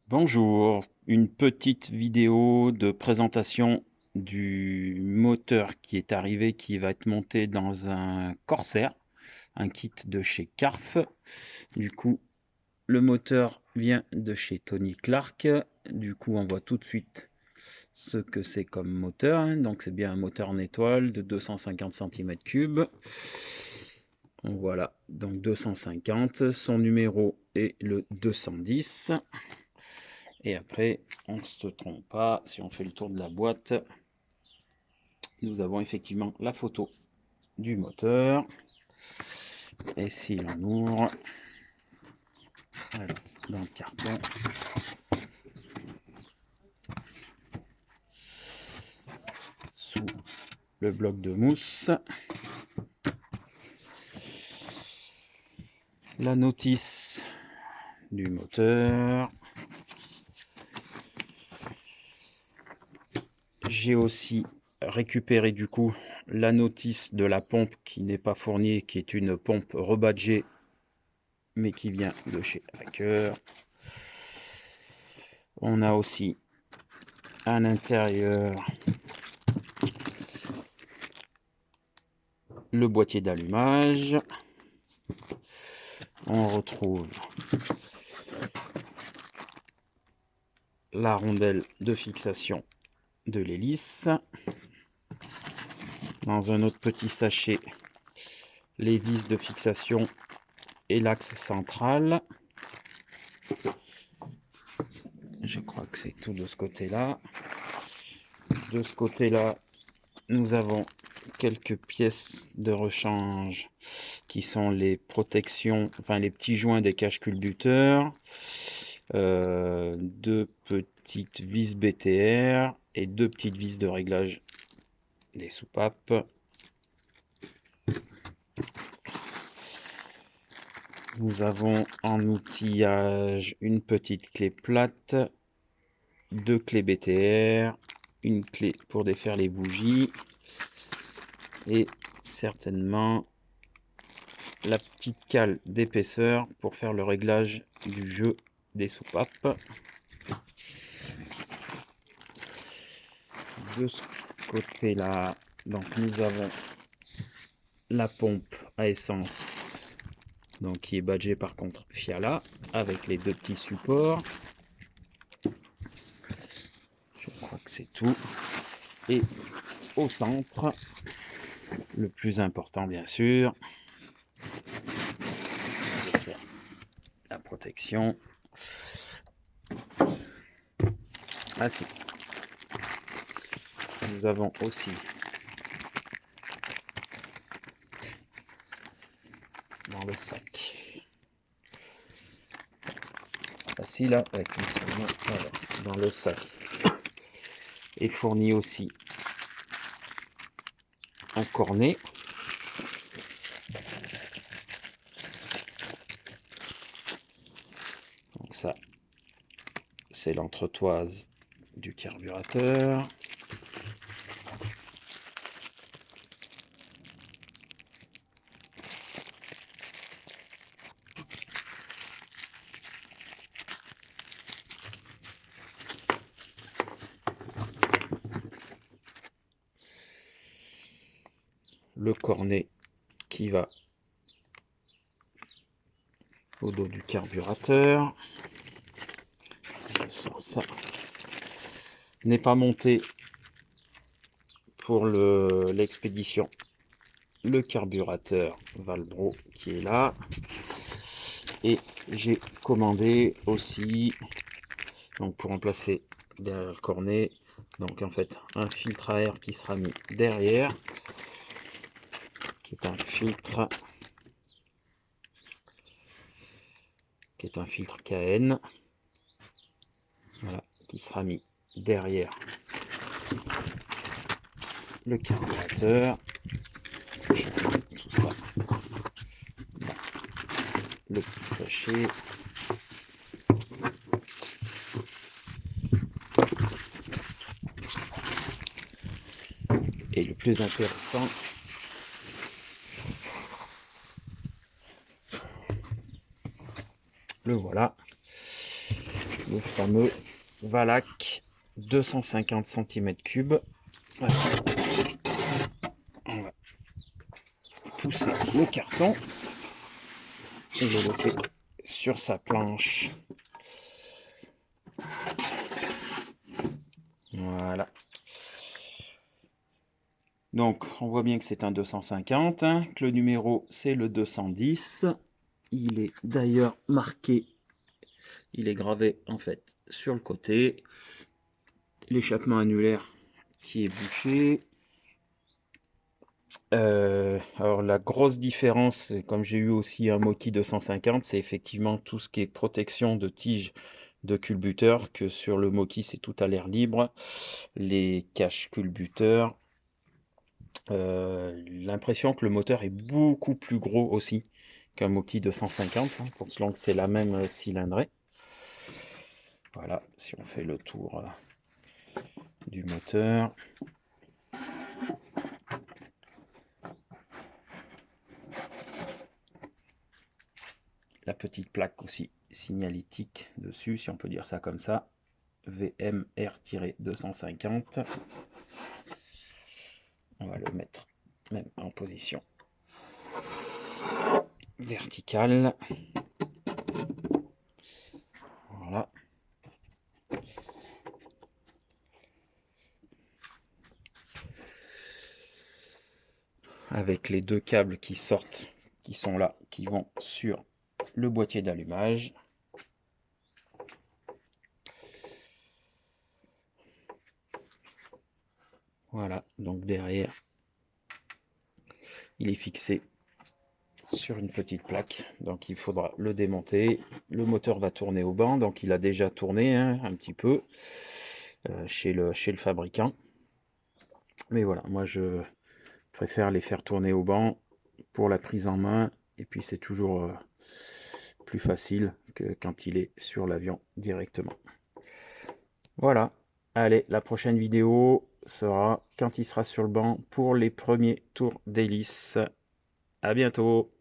Bonjour, une petite vidéo de présentation du moteur qui est arrivé, qui va être monté dans un Corsair, un kit de chez Carf. Du coup, le moteur vient de chez Tony Clark. Du coup, on voit tout de suite ce que c'est comme moteur, hein. Donc c'est bien un moteur en étoile de 250 cm3. Voilà, donc 250, son numéro est le 210. Et après, on ne se trompe pas, si on fait le tour de la boîte, nous avons effectivement la photo du moteur. Et si l'on ouvre, alors, dans le carton, sous le bloc de mousse, la notice du moteur. J'ai aussi récupéré du coup la notice de la pompe qui n'est pas fournie, qui est une pompe rebadgée mais qui vient de chez Hacker. On a aussi à l'intérieur le boîtier d'allumage. On retrouve la rondelle de fixation de l'hélice. Dans un autre petit sachet, les vis de fixation et l'axe central. Je crois que c'est tout de ce côté-là. De ce côté-là, nous avons quelques pièces de rechange qui sont les protections, enfin les petits joints des caches culbuteurs, deux petites vis BTR et deux petites vis de réglage des soupapes. Nous avons en outillage une petite clé plate, deux clés BTR, une clé pour défaire les bougies et certainement la petite cale d'épaisseur pour faire le réglage du jeu des soupapes. De ce côté-là, donc nous avons la pompe à essence, donc qui est badgée par contre Fiala, avec les deux petits supports. Je crois que c'est tout. Et au centre, le plus important bien sûr, la protection. Ah si. Nous avons aussi dans le sac. Facile là, avec voilà. Dans le sac est fourni aussi un cornet. Donc ça, c'est l'entretoise du carburateur. Le cornet qui va au dos du carburateur. Je sors ça. N'est pas monté pour l'expédition le carburateur Valbro qui est là, et j'ai commandé aussi, donc pour remplacer derrière le cornet, donc en fait un filtre à air qui sera mis derrière, qui est un filtre KN, voilà, qui sera mis derrière le carburateur. Je mets tout ça dans le petit sachet. Et le plus intéressant, le voilà. le fameux Valac 250 cm3. Voilà. On va pousser le carton et le laisser sur sa planche. Voilà. Donc, on voit bien que c'est un 250, hein, que le numéro, c'est le 210. Il est d'ailleurs marqué, il est gravé, en fait, sur le côté. L'échappement annulaire qui est bouché. Alors, la grosse différence, comme j'ai eu aussi un Moki 250, c'est effectivement tout ce qui est protection de tige de culbuteur, que sur le Moki, c'est tout à l'air libre. Les caches culbuteurs. L'impression que le moteur est beaucoup plus gros aussi qu'un Moki 250, hein, pour selon que c'est la même cylindrée. Voilà, si on fait le tour du moteur. La petite plaque aussi signalétique dessus, si on peut dire ça comme ça. VMR-250. On va le mettre même en position verticale. Voilà. Avec les deux câbles qui sortent, qui sont là, qui vont sur le boîtier d'allumage. Voilà, donc derrière, il est fixé sur une petite plaque, donc il faudra le démonter. Le moteur va tourner au banc, donc il a déjà tourné, hein, un petit peu chez le fabricant. Mais voilà, moi je préfère les faire tourner au banc pour la prise en main, et puis c'est toujours plus facile que quand il est sur l'avion directement. Voilà, allez, la prochaine vidéo sera quand il sera sur le banc pour les premiers tours d'hélice. À bientôt!